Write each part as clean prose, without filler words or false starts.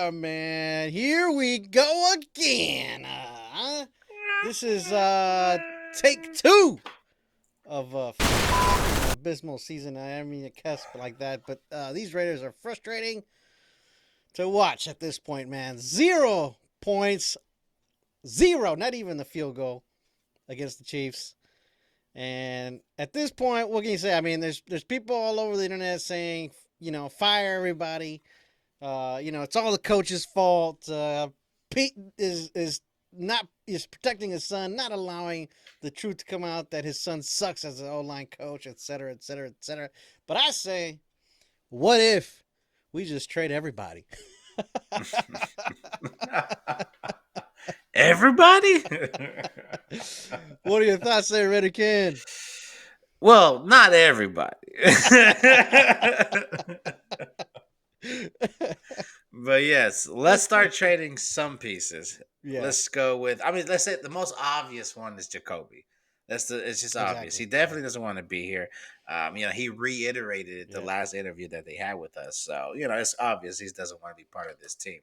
Yeah, man. Here we go again. This is take two of abysmal season. I didn't mean to cuss like that, but these Raiders are frustrating to watch at this point, man. 0 points, zero, not even the field goal against the Chiefs. And at this point, what can you say? I mean, there's people all over the internet saying, fire everybody. It's all the coach's fault. Pete is protecting his son, not allowing the truth to come out that his son sucks as an O-line coach, et cetera, et cetera, et cetera. But I say, what if we just trade everybody? Everybody? What are your thoughts there, Redder Kid? Well, not everybody. But yes, let's start trading some pieces. Yeah, Let's go with. I mean, let's say the most obvious one is Jacoby. It's just obvious. exactly. He definitely doesn't want to be here. He reiterated it the Yeah, last interview that they had with us. So it's obvious he doesn't want to be part of this team,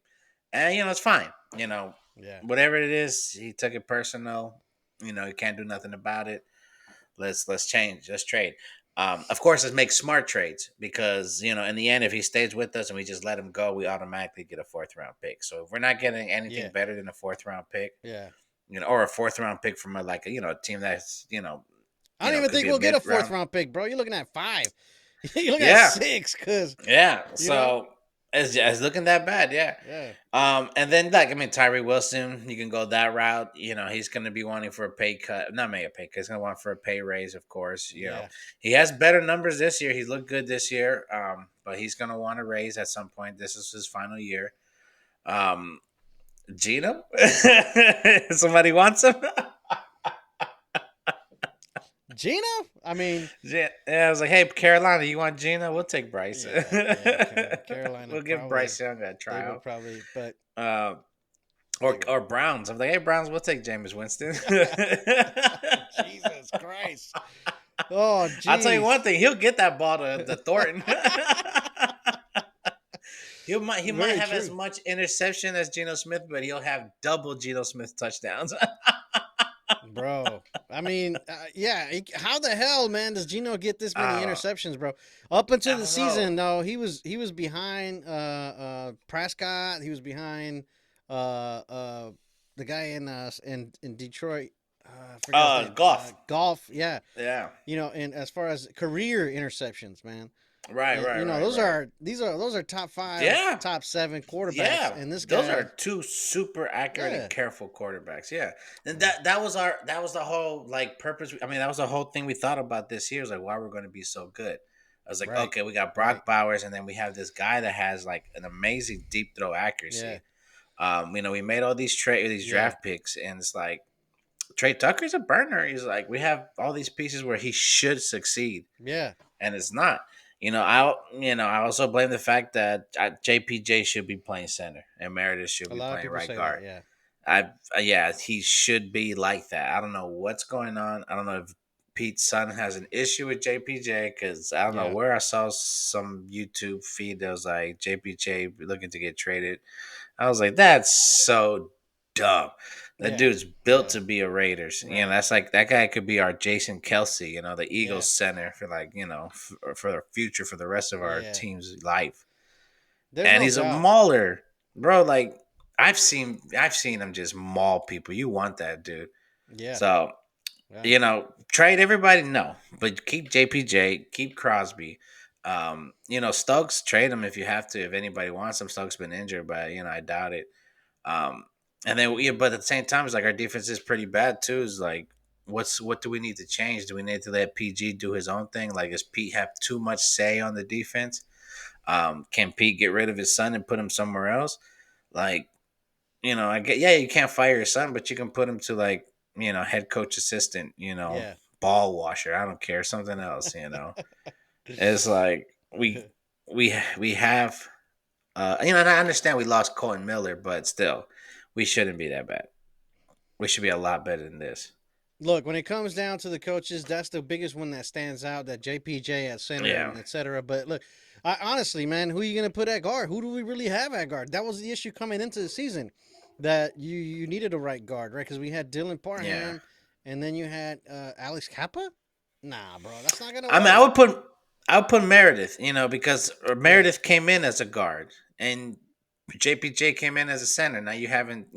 and it's fine. yeah, Whatever it is, he took it personal. He can't do nothing about it. Let's change. Let's trade. Of course, let's make smart trades because in the end, if he stays with us and we just let him go, we automatically get a fourth round pick. So if we're not getting anything yeah, better than a fourth round pick, yeah. or a fourth round pick from a team that's I don't even could think be a we'll get mid a fourth round. round pick, bro. You're looking at 5. You're looking at Yeah, 6, cause yeah. you know, So it's looking that bad. Yeah. yeah, And then Tyree Wilson, you can go that route. He's going to be wanting for a pay cut, not maybe a pay cut. He's going to want for a pay raise, of course. yeah. He has better numbers this year. He's looked good this year. But he's going to want a raise at some point. This is his final year. Um, Gino, somebody wants him. Gino? I mean, Yeah, I was like, hey, Carolina, you want Gino? We'll take Bryce. yeah. Carolina We'll give probably Bryce Young a they would tryout. probably, but Uh, they or would. or Browns. I'm like, hey, Browns, we'll take Jameis Winston. Jesus Christ! Oh, I'll tell you one jeez. thing, he'll get that ball to Thornton. he might Very have as true, much interception as Geno Smith, but he'll have double Geno Smith touchdowns. bro. I mean, yeah. How the hell, man, does Gino get this many I don't know. interceptions, bro? Up until I the don't know. season, though, he was behind Prescott. He was behind uh, uh, the guy in Detroit. I forgot his name. Golf. Golf. Yeah. Yeah. And as far as career interceptions, man, Right, and right, right, those right. are those are top 5, Yeah. top 7 quarterbacks, Yeah, and this those are guy, two super accurate and yeah, careful quarterbacks. Yeah, and yeah, that was the whole purpose. I mean, that was the whole thing we thought about this year. Was like why we're going to be so good. I was like, right, okay, we got right, Brock Bowers, and then we have this guy that has an amazing deep throw yeah, accuracy. We made all these yeah, draft picks, and it's like Trey Tucker's a burner. He's like, we have all these pieces where he should succeed, yeah. and it's not. I also blame the fact that JPJ should be playing center and Meredith should A be lot of playing people right say that, guard. yeah. Yeah, he should be like that. I don't know what's going on. I don't know if Pete's son has an issue with JPJ because I don't know Yeah. where I saw some YouTube feed that was like JPJ looking to get traded. I was like, that's so dumb. That Yeah. dude's built Yeah. to be a Raiders. Right. That's like that guy could be our Jason Kelsey, the Yeah. Eagles center for for the future for the rest of our Yeah. team's life. There's And no he's a doubt. mauler, bro. Like I've seen him just maul people. You want that dude? Yeah. So Yeah. trade everybody, no, but keep JPJ, keep Crosby. Stokes, trade him if you have to. If anybody wants him, Stokes been injured, but I doubt it. Um, and then but at the same time, it's like our defense is pretty bad too. Is like, what do we need to change? Do we need to let PG do his own thing? Like, does Pete have too much say on the defense? Can Pete get rid of his son and put him somewhere else? Like, I get, yeah, you can't fire your son, but you can put him to head coach assistant, Yeah. ball washer. I don't care, something else. It's like we have, and I understand we lost Colin Miller, but still, we shouldn't be that bad. We should be a lot better than this. Look, when it comes down to the coaches, that's the biggest one that stands out. That JPJ at center Yeah, and etc. But look, honestly, man, who are you gonna put at guard? Who do we really have at guard? That was the issue coming into the season, that you needed a right guard, right? Because we had Dylan yeah. Parham, and then you had Alex Kappa. Nah, bro, that's not gonna I mean, work. I would put Meredith, because Yeah, Meredith came in as a guard and JPJ came in as a center. Now you haven't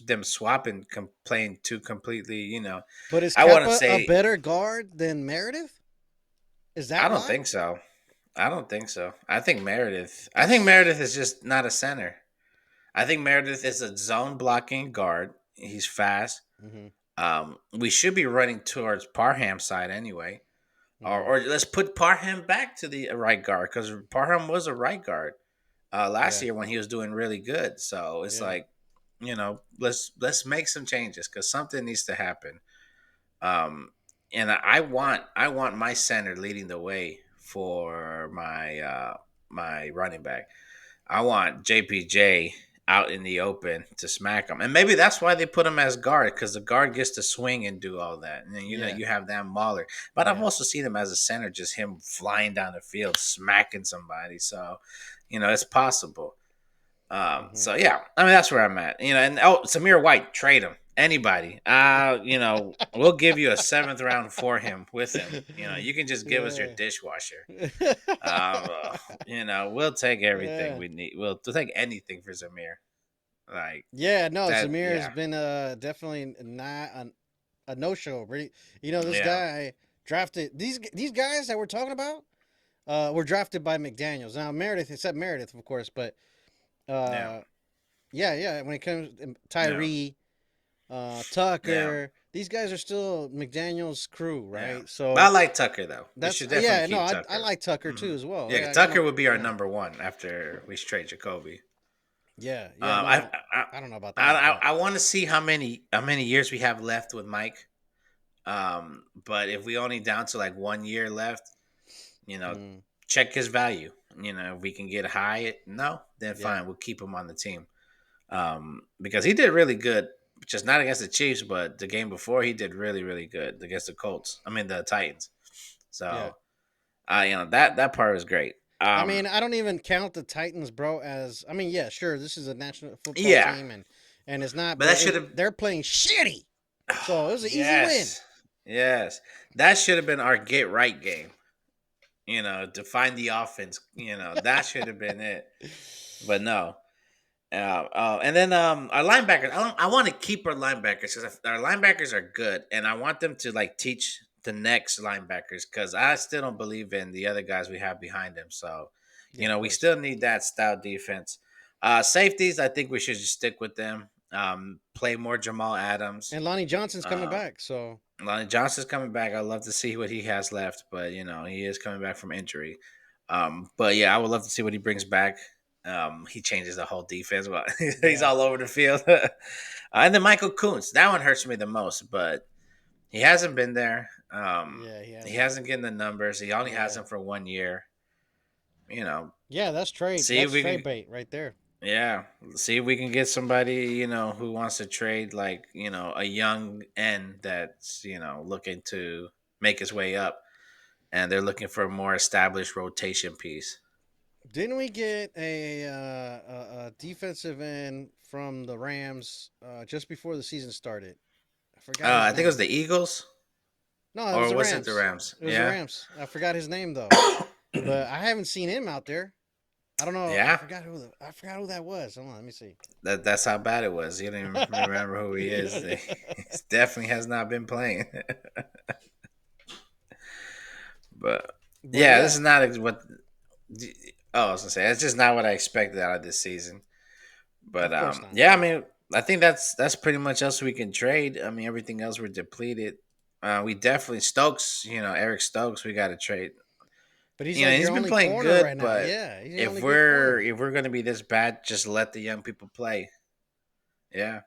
them swapping, playing two completely. but is I wouldn't Kappa a say. better guard than Meredith? Is I that don't why? think so. I don't think so. I think Meredith. I think Meredith is just not a center. I think Meredith is a zone blocking guard. He's fast. Mm-hmm. We should be running towards Parham's side anyway. Or, Mm-hmm. or let's put Parham back to the right guard because Parham was a right guard last Yeah, year when he was doing really good. So it's yeah. like, let's make some changes because something needs to happen. Um, and I want my center leading the way for my running back. I want JPJ out in the open to smack him. And maybe that's why they put him as guard, because the guard gets to swing and do all that. And then, Yeah, you have that mauler. But I've yeah. also seen him as a center, just him flying down the field, smacking somebody. So, it's possible. Mm-hmm. So yeah, I mean that's where I'm at. And Samir White, trade him. Anybody. We'll give you a seventh round for him with him. You can just give us your Yeah. dishwasher. We'll take everything Yeah. we need. We'll take anything for Zamir. Like Yeah, no, that. Zamir has Yeah. been definitely not a no show. Really, this Yeah. guy drafted these guys that we're talking about. Were drafted by McDaniel's. Now Meredith, except Meredith, of course, but Yeah. uh, yeah, yeah. When it comes to Yeah. Tyree, Yeah. Tucker, these guys are still McDaniel's crew, Yeah. right? But I So like Tucker though. We that's should definitely yeah. No, keep I Tucker. like Tucker too Hmm. as well. Yeah, Yeah, I got Tucker no would be our yeah. number one after we trade Jacoby. Yeah, yeah, Um, I no, I I don't know about I, that, I, but I want to see how many years we have left with Mike. But if we only down to like 1 year left, you know, mm, check his value. If we can get high, no, then yeah, fine, we'll keep him on the team. Because he did really good, just not against the Chiefs, but the game before he did really, really good against the Colts. I mean the Titans. yeah. So, that part was great. I mean, I don't even count the Titans, bro. As I mean, yeah, sure, this is a national football Yeah, team, and it's not, but but that should have. they're playing shitty, so it was an easy win. Yes, yes, that should have been our get right game. To find the offense. That should have been it. But no. And then our linebackers. I want to keep our linebackers because our linebackers are good, and I want them to like teach the next linebackers because I still don't believe in the other guys we have behind them. So, Yeah, of we course. still need that stout defense. Safeties, I think we should just stick with them. Play more Jamal Adams. And Lonnie Johnson's coming Uh, back, so Lonnie Johnson's coming back. I'd love to see what he has left, but he is coming back from injury. But yeah, I would love to see what he brings back. He changes the whole defense. Well, he's yeah, all over the field. And then Michael Koontz, that one hurts me the most, but he hasn't been there. yeah, he He hasn't. hasn't getting the numbers. He only has Yeah, them for 1 year. You know, yeah, that's trade. see if That's we trade can. bait right there. Yeah, see if we can get somebody who wants to trade like a young end that's looking to make his way up, and they're looking for a more established rotation piece. Didn't we get a defensive end from the Rams just before the season started? I forgot his I think it was name. the Eagles, No, it was or the was it the Rams. Rams? It was the Yeah, Rams. I forgot his name though, but I haven't seen him out there. I don't know. yeah. I forgot who that was. Hold on, let me see. That's how bad it was. You don't even remember who he is. He definitely has not been playing. But But yeah, this is yeah, not what. Oh, I was gonna say it's just not what I expected out of this season. But of course not. yeah, I Yeah, mean, I think that's pretty much else we can trade. I mean, everything else we're depleted. We definitely Stokes. Eric Stokes, we got to trade. but he's like He's your been only playing corner right good, now. but Yeah, he's your if only good we're corner, if we're gonna be this bad, just let the young people play. Yeah,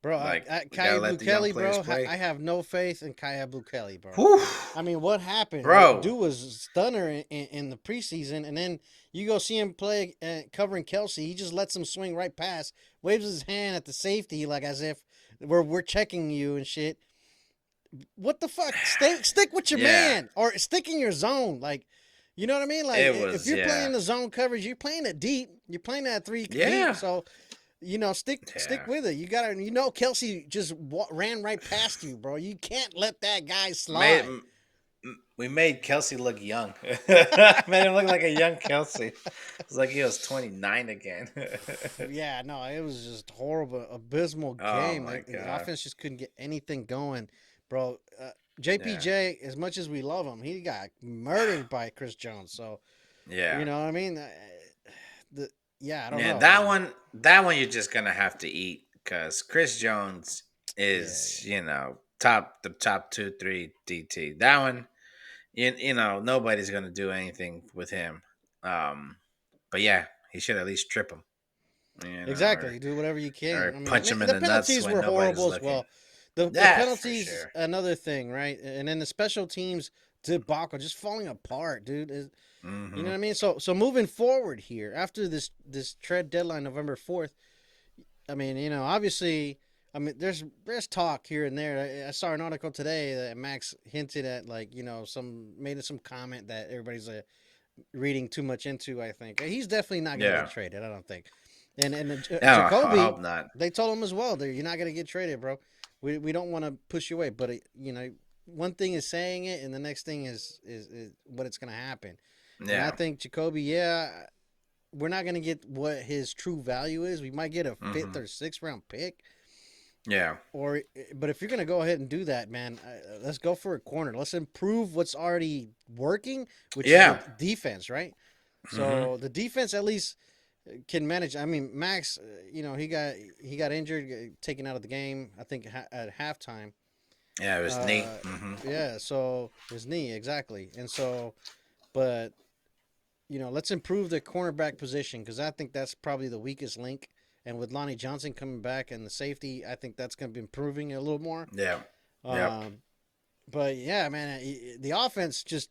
bro. like we gotta Kaya Blue let the young Kelly, players bro. play. I have no faith in Kaya Blue Kelly, bro. Whew, I mean, what happened, right? bro. Dude was stunner in the preseason, and then you go see him play covering Kelsey. He just lets him swing right past, waves his hand at the safety, like as if we're checking you and shit. what the fuck? Stick with your Yeah, man or stick in your zone. Like, you know what I mean? Like, it if was. you're Yeah, playing the zone coverage, you're playing it deep. You're playing that three deep. yeah, So, stick yeah. with it. Kelsey just ran right past you, bro. You can't let that guy Made slide. we made Kelsey look young. Made him look like a young Kelsey. It's like he was 29 again. Yeah, no, it was just horrible, abysmal Oh game. my The god. offense just couldn't get anything going, bro. Yeah. JPJ, as much as we love him, he got murdered by Chris Jones. So you Yeah. know what I mean? The yeah, I don't Yeah, know. that one you're just gonna have to eat because Chris Jones Yeah, is, the top 2, 3 DT. That one, nobody's gonna do anything with him. Um, but yeah, he should at least trip him, exactly. Do whatever you can. or I mean, punch him in the the nuts penalties when were nobody's horrible as looking. well. The That's for penalties sure. another thing, right? And then the special teams debacle just falling apart, dude. You know Hmm. what I mean? So moving forward here after this trade deadline November 4th. I mean, obviously, I mean, there's talk here and there. I saw an article today that Max hinted at, like, made some comment that everybody's reading too much into. I think he's definitely not going to get Yeah. traded. I don't think. And No, I Jacoby, hope not. they told him as well. You're not going to get traded, bro. We don't want to push you away, but one thing is saying it, and the next thing is what it's going to happen. And I Yeah. think Jacoby, yeah, we're not going to get what his true value is. We might get a fifth Hmm. or sixth round pick, Yeah. but if you're going to go ahead and do that, man, let's go for a corner. Let's improve what's already working, which is the Yeah. defense, right? Hmm. So the defense at least can manage. I mean, Max, he got injured, taken out of the game. I think at halftime. Yeah, it was neat. Uh, Hmm. yeah. So his knee exactly, and so, but let's improve the cornerback position because I think that's probably the weakest link. And with Lonnie Johnson coming back and the safety, I think that's going to be improving a little more. Yeah. Yep. Um, but yeah, man, the offense just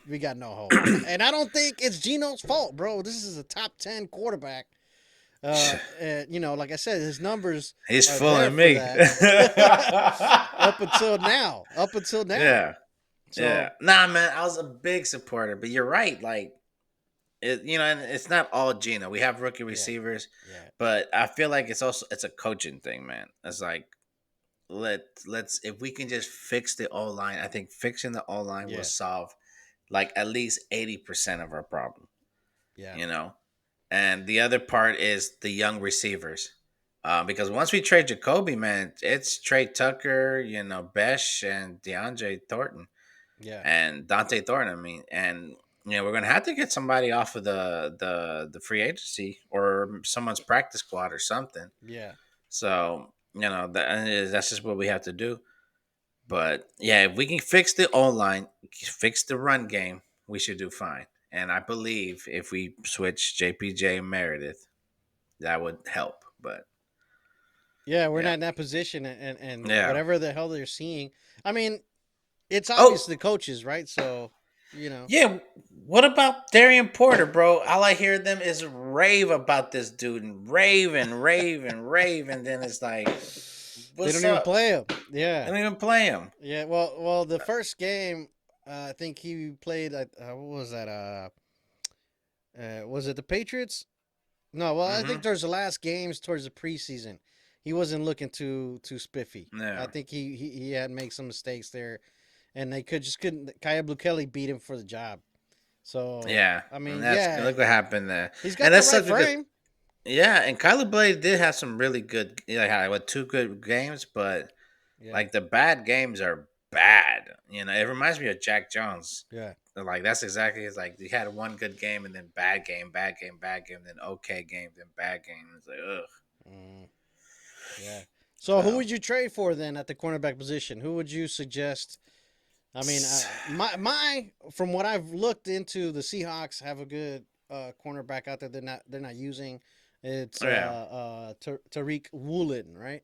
we got no hope, and I don't think it's Gino's fault, bro. This is a top 10 quarterback. And, like I said, his numbers He's are there fooling for me. that. Up until now, up until now. Yeah. Yeah. So Nah, man, I was a big supporter, but you're right. Like, and it's not all Gino. We have rookie yeah, receivers, yeah, but I feel like it's a coaching thing, man. It's like let's if we can just fix the O line, I think fixing the O line will yeah, solve like at least 80% of our problem. yeah, You know, and the other part is the young receivers. Because once we trade Jacoby, man, it's Trey Tucker, Besh and DeAndre Thornton yeah, and Dante Thornton. I mean, and we're gonna have to get somebody off of the free agency or someone's practice squad or something. yeah. So that's just what we have to do. But yeah, if we can fix the O line, fix the run game, we should do fine. And I believe if we switch JPJ and Meredith, that would help. But Yeah, we're yeah, not in that position, and yeah. whatever the hell they're seeing. I mean, it's obvious Oh, the coaches, right? So, you know, yeah. What about Darian Porter, bro? All I hear them is rave about this dude and rave and rave and rave, and then it's like, they what's don't even up? play him. They Yeah, don't even play him. yeah. Well, the first game, I think he played. What was that? Was it the Patriots? No. Well, I think Mm-hmm. towards the last games, towards the preseason, he wasn't looking too spiffy. I Yeah, think he had made some mistakes there, and they couldn't. Kaya Blue Kelly beat him for the job. So yeah. I And mean, that's yeah, look what happened there, he's and got the that right sucks because frame. yeah, and Kyler Blade did have some really good, had what 2 good games, but Yeah, like the bad games are bad. It reminds me of Jack Jones. yeah. Like that's exactly it's like he had one good game and then bad game, bad game, bad game, then okay game, then bad game. It's like ugh. Mm, yeah. So who So would you trade for then at the cornerback position? Who would you suggest? I mean, my from what I've looked into, the Seahawks have a good cornerback out there. They're not using. It's yeah, Tariq Woolen, right?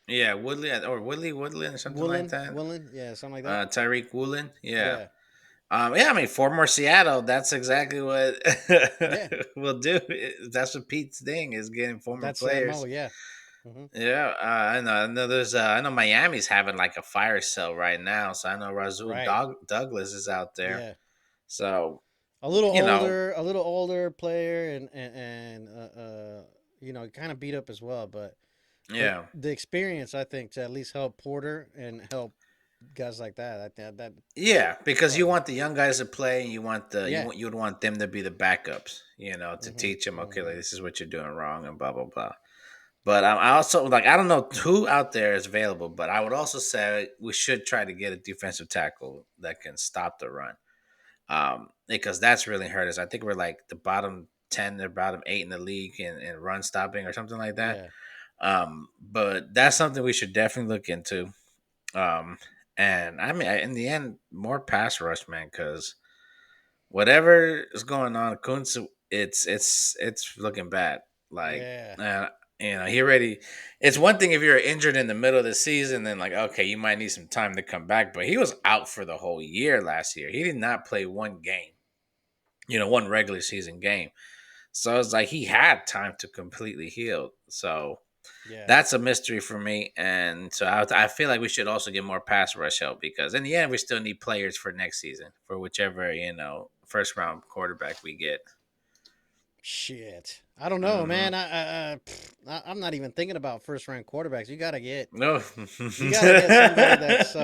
yeah, Woodley or Woodley or something like Woolen, that. Woolen, yeah, something like that. Tyreek Woolen, yeah. Yeah, Yeah, I mean, former Seattle. That's exactly what yeah. we'll do. That's what Pete's thing is getting former That's the mo. players. Yeah, Hmm. Yeah, I know. I know. I know Miami's having like a fire sale right now, so I know Right. Douglas is out there. Yeah. So A you know, little older player, and kind of beat up as well, but yeah, the experience, I think, to at least help Porter and help guys like that. I think that yeah, because you probably, want the young guys to play, and yeah. you would want them to be the backups, to Hmm. teach them. Okay, like Hmm. this is what you're doing wrong, and blah blah blah. But I also like I don't know who out there is available, but I would also say we should try to get a defensive tackle that can stop the run. Because that's really hurt us. I think we're like the bottom 10 or bottom 8 in the league in run stopping or something like that. Yeah. But that's something we should definitely look into. Um, and I mean, in the end, more pass rush, man, because whatever is going on, Kuntz, it's looking bad. Like, Yeah. uh, he already. It's one thing if you're injured in the middle of the season, then like, okay, you might need some time to come back. But he was out for the whole year last year. He did not play one game, one regular season game. So it's like he had time to completely heal. So Yeah. that's a mystery for me. And so I feel like we should also get more pass rush help because in the end, we still need players for next season for whichever, first round quarterback we get. Shit. I don't know, Hmm. man. I'm not even thinking about first round quarterbacks. No. You gotta get somebody that's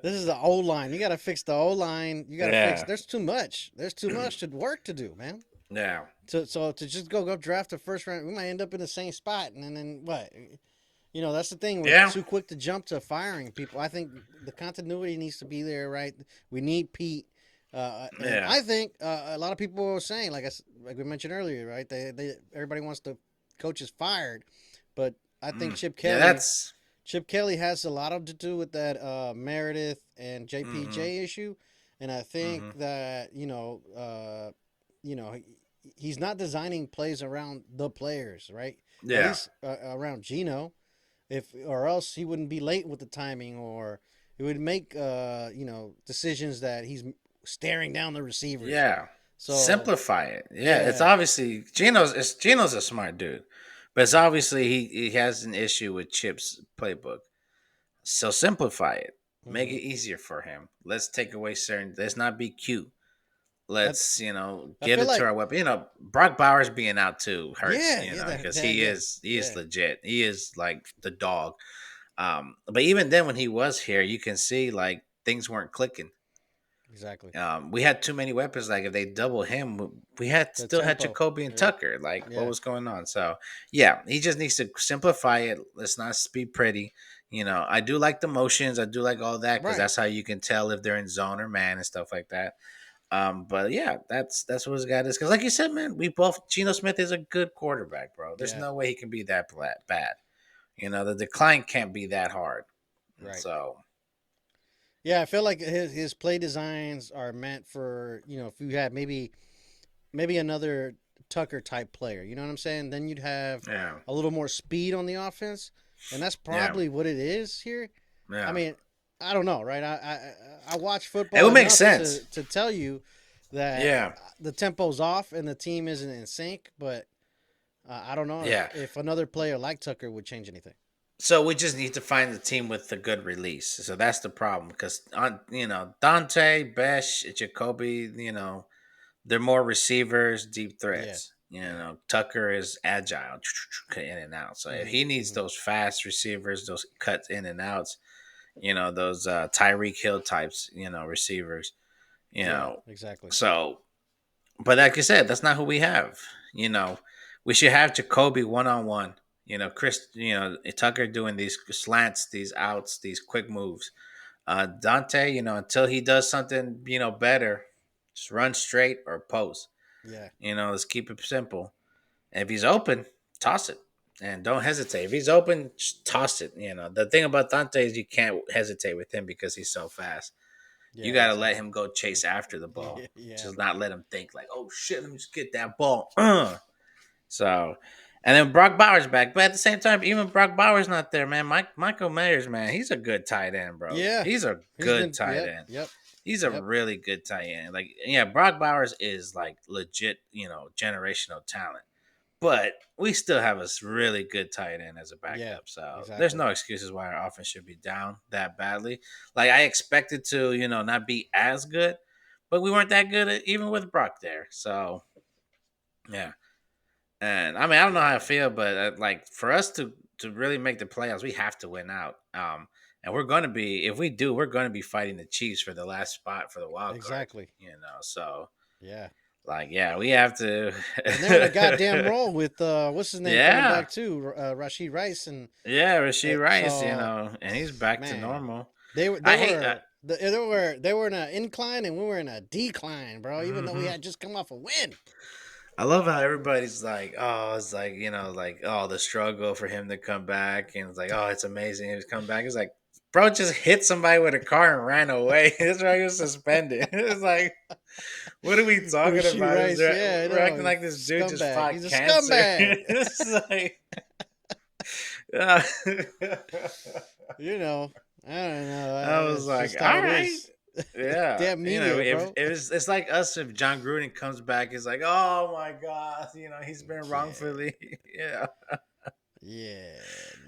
this is the O line. You gotta fix the O line. You gotta fix. Yeah. There's too much. There's too much to work to do, man. Yeah. To just go draft a first round, we might end up in the same spot, and then what? That's the thing. We're Yeah. too quick to jump to firing people. I think the continuity needs to be there, right? We need Pete, and Yeah. I think a lot of people were saying, like we mentioned earlier, right? Everybody wants the coaches fired, but I think Yeah. That's. Chip Kelly has a lot to do with that Meredith and Hmm. JPJ issue, and I think Hmm. that you know, he's not designing plays around the players, right? At Yeah. least around Gino, if or else he wouldn't be late with the timing, or he would make decisions that he's staring down the receivers. Yeah. So Simplify it. Yeah. It's yeah. obviously Gino's a smart dude, but it's obviously he has an issue with Chip's playbook. So simplify it. Make Hmm. it easier for him. Let's take away certain. Let's not be cute. I Let's I get feel it to like our weapon. Brock Bowers being out too hurts. yeah, Because yeah, he is yeah, legit. He is like the dog. But even then, when he was here, you can see like things weren't clicking. exactly. We had too many weapons. Like if they double him, we had The still had tempo, Jacoby and yeah, Tucker. Like what yeah, was going on? So yeah, he just needs to simplify it. Let's not be pretty. I do like the motions. I do like all that because right, that's how you can tell if they're in zone or man and stuff like that. But yeah, that's what his guy is. Because like you said, man, we both Geno Smith is a good quarterback, bro. There's yeah, no way he can be that bad. The decline can't be that hard. And right. so Yeah, I feel like his play designs are meant for if you had maybe another Tucker type player. You know what I'm saying? Then you'd have yeah, a little more speed on the offense, and that's yeah, probably what it is here. I yeah. mean, I don't know, right? I watch It football would make enough sense. to tell you that Yeah, the tempo's off and the team isn't in sync, but I don't know yeah. if another player like Tucker would change anything. So we just need to find the team with a good release. So that's the problem because on Dante, Besh, Jacoby, they're more receivers, deep Yeah, threats. yeah. Tucker is agile, in and out. So if Hmm. he needs Hmm. those fast receivers, those cuts in and outs, those Tyreek Hill types, receivers, you Yeah, know. exactly. So, but like you said, that's not who we have. You know, we should have Jacoby one on one. Chris, Tucker doing these slants, these outs, these quick moves. Dante, until he does something, better, just run straight or post. Yeah, Let's keep it simple. And if he's open, toss it. And don't hesitate. If he's open, just toss it. The thing about Dante is you can't hesitate with him because he's so fast. You yeah, got to let exactly. him go chase after the ball. Yeah, yeah, Just not let him think like, oh shit, let me just get that ball. So, and then Brock Bowers back. But at the same time, even Brock Bowers not there, man. Michael Myers, man, he's a good tight end, bro. yeah. He's a He's good been. tight Yep, end. yep, He's a yep. really good tight end. Like, yeah, Brock Bowers is like legit, generational talent. but we still have a really good tight end as a Yeah, backup. So there's exactly. no excuses why our offense should be down that badly. Like I expected to, not be as good, but we weren't that good even with Brock there. So yeah, and I mean I don't know how I Yeah, feel, but like for us to really make the playoffs, we have to win out. And we're gonna be if we do, we're gonna be fighting the Chiefs for the last spot for the wild card. exactly. So Yeah. like yeah, we have to. And they're on a goddamn roll with what's his name coming Yeah. back too, Rashid Rice, and Yeah, Rasheed Rice, so and he's back to man, normal. they I hate. were they were in an incline and we were in a decline, bro. Even though we Mhm. had just come off a win. I love how everybody's like, oh, it's like like oh, the struggle for him to come back, and it's like, oh, it's amazing he's come back. It's like, bro, just hit somebody with a car and ran away. That's why he was suspended. It's like, what are we talking Rashid about? Rice, yeah, I We're know, acting like this dude just scumbag. fought He's a cancer. scumbag. It's like, uh, You know, I don't know. I was It's like, just how all it right. is. Yeah, Damn media, if bro. it's like us if John Gruden comes back, it's like, oh my god, he's been Yeah, wrongfully, yeah, yeah,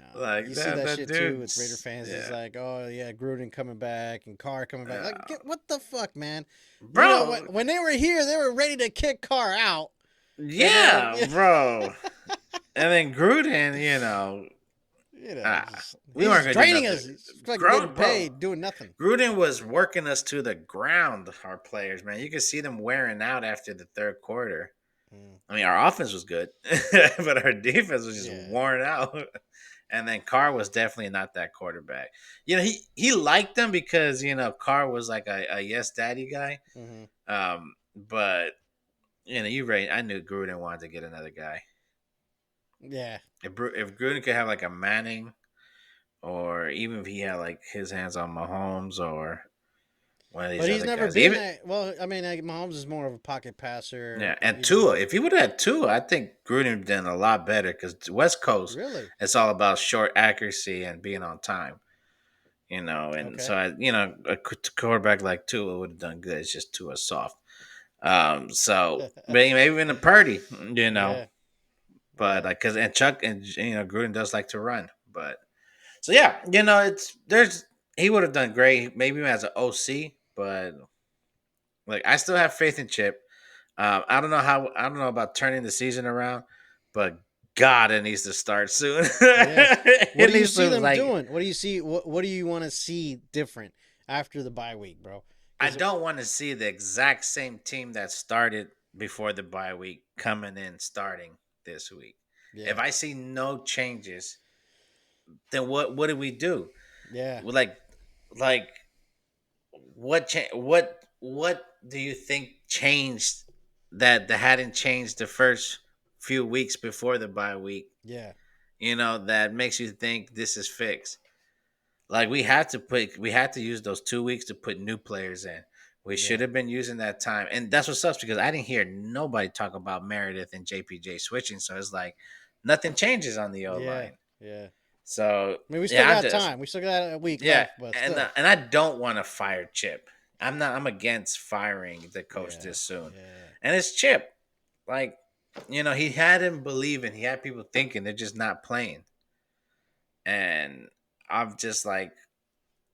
no. like You see that that shit too with Raider dude's, fans. It's yeah, like, oh yeah, Gruden coming back and Carr coming back. Like, what the fuck, man? You know, bro, when they were here, they were ready to kick Carr out, and then yeah, bro, and then Gruden, we weren't he's gonna do draining nothing, us. He's fucking bro, getting bro. paid, doing nothing. Gruden was working us to the ground. Our players, man, you could see them wearing out after the third quarter. Mm, I mean, our offense was good, but our defense was just yeah, worn out. And then Carr was definitely not that quarterback. He liked them because Carr was like a yes daddy guy. hmm, But you right. I knew Gruden wanted to get another guy. yeah. If Gruden could have like a Manning, or even if he had like his hands on Mahomes or one of But these he's other never guys, been even that. Well, I mean, Mahomes is more of a pocket passer. yeah, and You Tua. know, If he would have had Tua, I think Gruden done a lot better because West Coast, really. it's all about short accuracy and being on time. And Okay. so a quarterback like Tua would have done good. It's just Tua soft. So maybe even a Purdy, Yeah, but yeah, like because and Chuck and Gruden does like to run, but so yeah, it's there's he would have done great maybe as an OC, but like I still have faith in Chip. I don't know about turning the season around, but God, it needs to start soon. yeah. What It do you needs see to them like. doing? What do you see? What do you want to see different after the bye week, bro? I Because don't want to see the exact same team that started before the bye week coming in starting this week. If yeah, I see no changes, then what do we do? yeah, Like like what do you think changed that hadn't changed the first few weeks before the bye week? yeah, That makes you think this is fixed. Like we had to use those 2 weeks to put new players in. We should yeah, have been using that time, and that's what sucks because I didn't hear nobody talk about Meredith and JPJ switching. So it's like nothing changes on the O yeah, line. yeah. So I mean, we still yeah, got time. We still got a week yeah, left, but and still. and I don't want to fire Chip. I'm against firing the coach Yeah, this soon, yeah, and it's Chip. Like he had him believing, he had people thinking they're just not playing, and I'm just like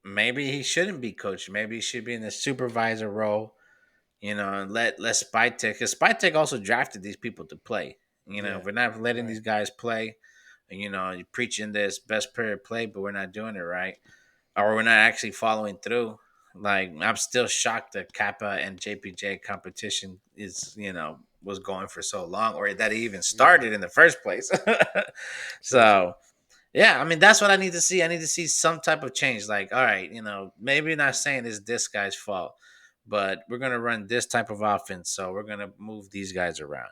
maybe he shouldn't be coach. Maybe he should be in the supervisor role, and let Spytek, because Spytek also drafted these people to play. yeah. If we're not letting Right. these guys play, and you're preaching this best player play, but we're not doing it right, or we're not actually following through. Like I'm still shocked that Kappa and JPJ competition was going for so long, or that it even Yeah. started in the first place. Seriously. So yeah, I mean that's what I need to see. I need to see some type of change. Like, all right, maybe not saying it's this guy's fault, but we're gonna run this type of offense, so we're gonna move these guys around.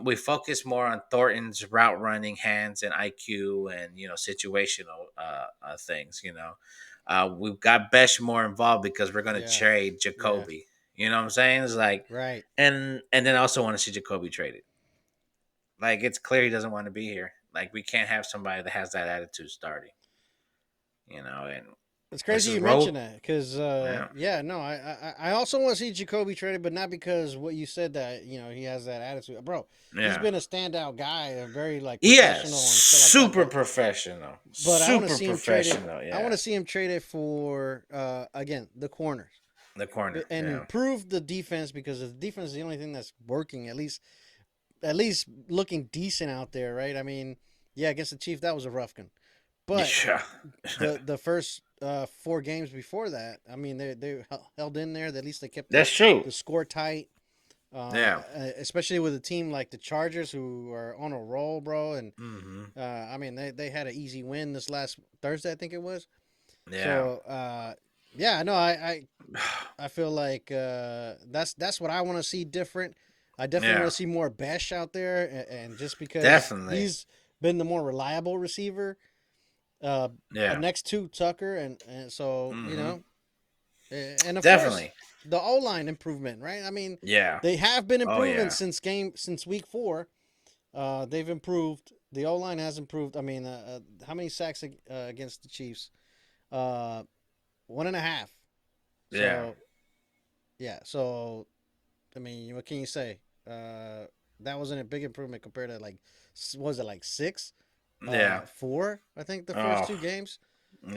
We focus more on Thornton's route running, hands, and IQ, and situational things. We've got Besh more involved because we're gonna Yeah. trade Yeah. Jacoby. You know what I'm saying? It's like, Right. and then I also want to see Jacoby traded. Like it's clear he doesn't want to be here. Like we can't have somebody that has that attitude starting. And It's This crazy is you road. mention that because Yeah, yeah, no, I also want to see Jacoby traded, but not because what you said that he has that attitude, bro. He's yeah, been a standout guy, a very like yeah. professional and shit like that. Super professional. But I want to Super see him traded. professional. I want Yeah, to see him traded for again the corners the corner. and Yeah, improve the defense because the defense is the only thing that's working at least looking decent out there, right? I mean, yeah, against the Chiefs that was a rough one, but yeah. the first four games before that, I mean, they held in there. At least they kept That's true. the score tight. Yeah. Especially with a team like the Chargers who are on a roll, bro. And Hmm. I mean, they had an easy win this last Thursday, I think it was. Yeah. So yeah, no, I feel like that's what I want to see different. I definitely want Yeah. to see more Besh out there, and just because Definitely. he's been the more reliable receiver, uh, Yeah. next to Tucker, and so Hmm. and of course Definitely. the O line improvement, right? I mean, Yeah. they have been Oh improving yeah. since week 4. They've improved. The O line has improved. I mean, how many sacks against the Chiefs? Uh, 1.5. Yeah. So yeah. So I mean, what can you say? That wasn't a big improvement compared to like, was it like 6, Yeah. 4? I think the first Oh 2 games,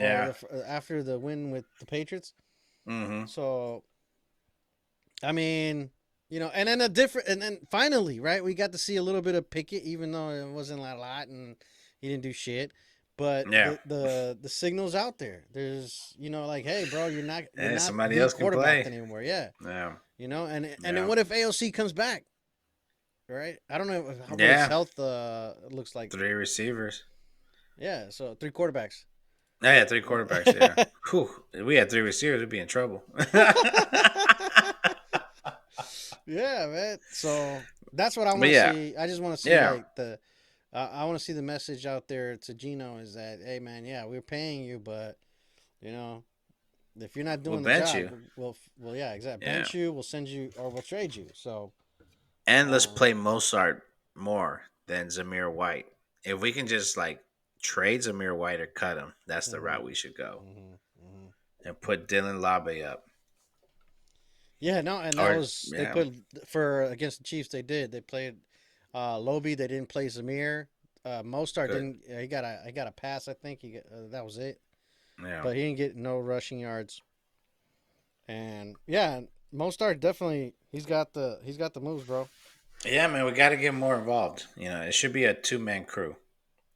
or yeah. after the win with the Patriots. Hmm. So I mean, and then a different, and then finally, right, we got to see a little bit of Pickett, even though it wasn't a lot, and he didn't do shit. But Yeah. the signals out there. There's like, hey, bro, you're And not somebody the else can quarterback play. anymore. Yeah, Yeah. and then Yeah. what if AOC comes back? Right? I don't know what his Yeah. health looks like. 3 receivers. Yeah, so 3 quarterbacks. Yeah, yeah, 3 quarterbacks. Yeah. Yeah. Whew. If we had 3 receivers, we'd be in trouble. Yeah, man. So that's what I But want to yeah. see. I just want to see Yeah. like I want to see the message out there to Gino is that, hey, man, yeah, we're paying you, but you know if you're not We'll doing the bench job, you. well, yeah, exactly. Yeah. Bench you, we'll send you, or we'll trade you. So, And let's um, play Mozart more than Zamir White. If we can just like trade Zamir White or cut him, that's the hmm route we should go. hmm hmm And put Dylan Labe up. yeah, no, and that Or was they yeah, put for against the Chiefs. They played Lobe. They didn't play Zamir. Mostard good. didn't. He got a pass. I think that was it. Yeah. But he didn't get no rushing yards. And yeah, Mostard definitely he's got the moves, bro. Yeah, man, we got to get more involved. It should be a 2-man crew.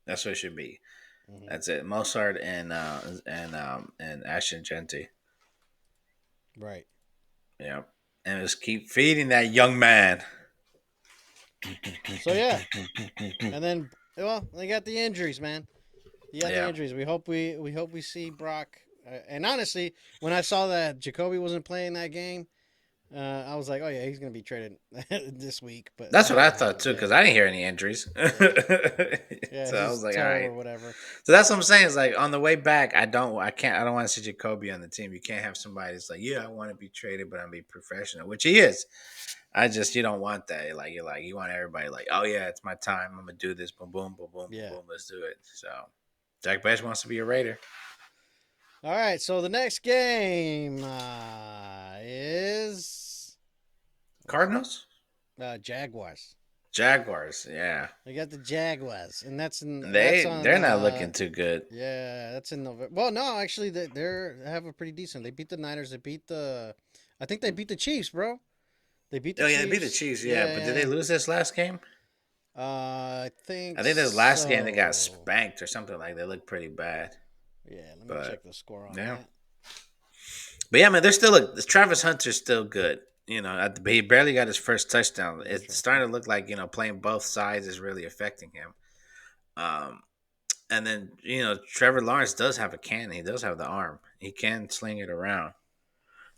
That's what it should be. Hmm. That's it. Mozart and Ashton Genty. Right. Yeah, and just keep feeding that young man. So yeah, and then they got the injuries, man. You got the Yeah, injuries. We hope we see Brock. And honestly, when I saw that Jacoby wasn't playing that game, I was like, oh yeah, he's gonna be traded this week. But that's that what I didn't thought happen. too, Yeah, because I didn't hear any injuries. yeah, yeah. So I was His like, all toe right. or whatever. So that's what I'm saying. Is like on the way back, I don't want to see Jacoby on the team. You can't have somebody that's like, yeah, I want to be traded, but I'm be professional, which he is. You don't want that. You want everybody like, oh yeah, it's my time. I'm gonna do this. Boom, boom, boom, boom, boom, Yeah. boom. Let's do it. So Jack Bash wants to be a Raider. All right. So the next game is Cardinals, Jaguars. Jaguars. Yeah, We got the Jaguars, and that's on. they're not looking too good. Yeah, that's in November. Well, no, actually, they have a pretty decent. They beat the Niners. They beat the. I think they beat the Chiefs, bro. They beat the Oh yeah, they beat the Chiefs. Chiefs. Yeah, but did they Yeah. lose this last game? I think I think this last game they got so. spanked or something like. They looked pretty bad. Yeah, let me But check the score on yeah, that. but yeah, man, they're still Travis Hunter's still good. He barely got his first touchdown. Let me It's check. starting to look like playing both sides is really affecting him. Um, and then Trevor Lawrence does have a cannon. He does have the arm. He can sling it around.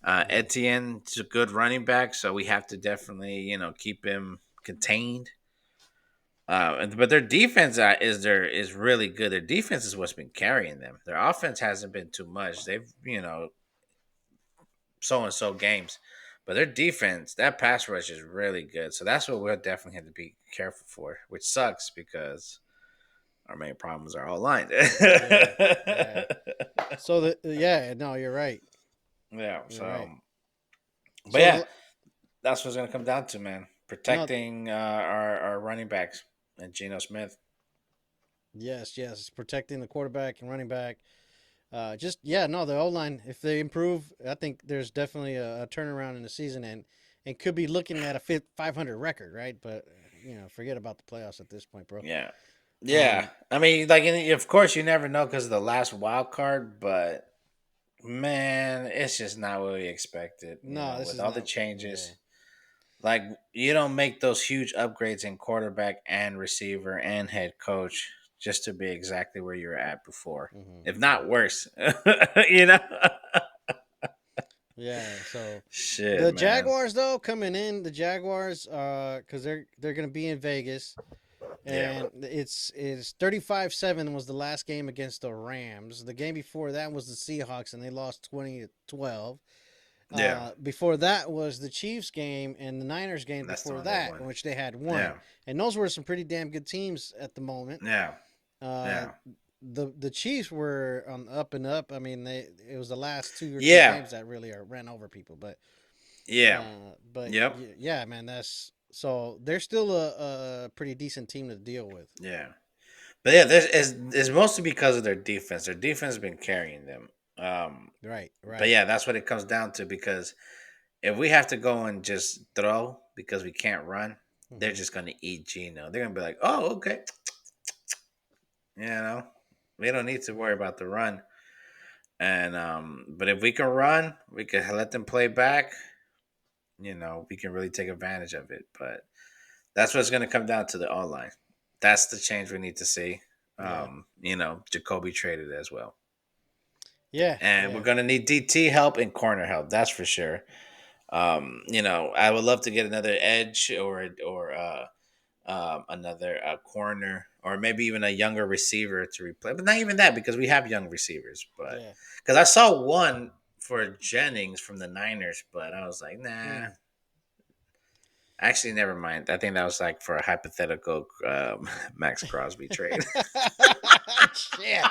Yeah. Etienne's a good running back, so we have to definitely keep him contained. But their defense is really good. Their defense is what's been carrying them. Their offense hasn't been too much. They've so and so games, but their defense, that pass rush is really good. So that's what we'll definitely have to be careful for, which sucks because our main problems are all line. Yeah, yeah. So no, you're right. Yeah. You're So, right. but So yeah, the that's what's gonna come down to, man. no, Protecting our running backs and Geno Smith. yes, it's protecting the quarterback and running back. Just yeah, no, the O line. If they improve, I think there's definitely a turnaround in the season, and could be looking at a 500 record, right? But forget about the playoffs at this point, bro. Yeah. Yeah. Um, I mean, like, of course, you never know because of the last wild card, but man, it's just not what we expected. no, this With is all the not. Yeah. changes, like you don't make those huge upgrades in quarterback and receiver and head coach just to be exactly where you were at before, Hmm. if not worse. you know, Yeah. So shit, the man. Jaguars, though, coming in, the Jaguars, because they're gonna be in Vegas. Yeah, And it's 35-7 was the last game against the Rams. The game before that was the Seahawks, and they lost 20-12. yeah. Before that was the Chiefs game and the Niners game That's the before one they that, in won. which they had Yeah, won. And those were some pretty damn good teams at the moment. yeah, Uh, yeah, the Chiefs were on the up and up. I mean, it was the last 2 or 3 yeah, games that really ran over people. yeah. But Yep. yeah, man, that's so they're still a pretty decent team to deal with. Yeah. But yeah, this is mostly because of their defense. Their defense has been carrying them. Right, But right. yeah, that's what it comes down to because if we have to go and just throw because we can't run, they're Hmm. just gonna eat Gino. They're gonna be like, "Oh, okay," we don't need to worry about the run. And but if we can run, we can let them play back. We can really take advantage of it. But that's what's gonna come down to the O line. That's the change we need to see. Yeah, Jacoby traded as well. yeah, And we're yeah. gonna need DT help and corner help. That's for sure. I would love to get another edge or another corner or maybe even a younger receiver to replace. But not even that because we have young receivers. But Yeah. because I saw one for Jennings from the Niners, but I was like, nah. Hmm. Actually, never mind. I think that was like for a hypothetical Max Crosby trade. Shit.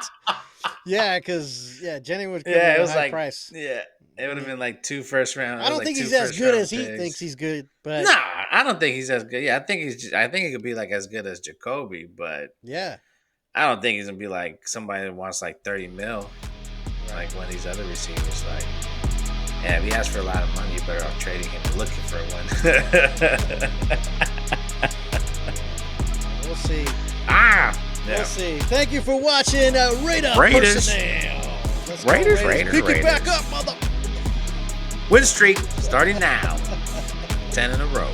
Yeah, because Jenny would come Yeah, at it a was high like price. yeah, it would have Yeah. been like two first round. It I was don't like think two he's as first good round as he thinks picks. he's good, but Nah, I don't think he's as good. Yeah, I think he could be like as good as Jacoby, but yeah, I don't think he's gonna be like somebody that wants like 30 mil, like right. one of these other receivers. Like, yeah, if he asks for a lot of money, you better off trading him and looking for one. We'll see. ah, We'll yeah. see. Thank you for watching Radar Raiders, Personnel. Let's go, Raiders, Raiders. Raiders, Pick it back Raiders. up, mother. Win streak starting now, 10 in a row.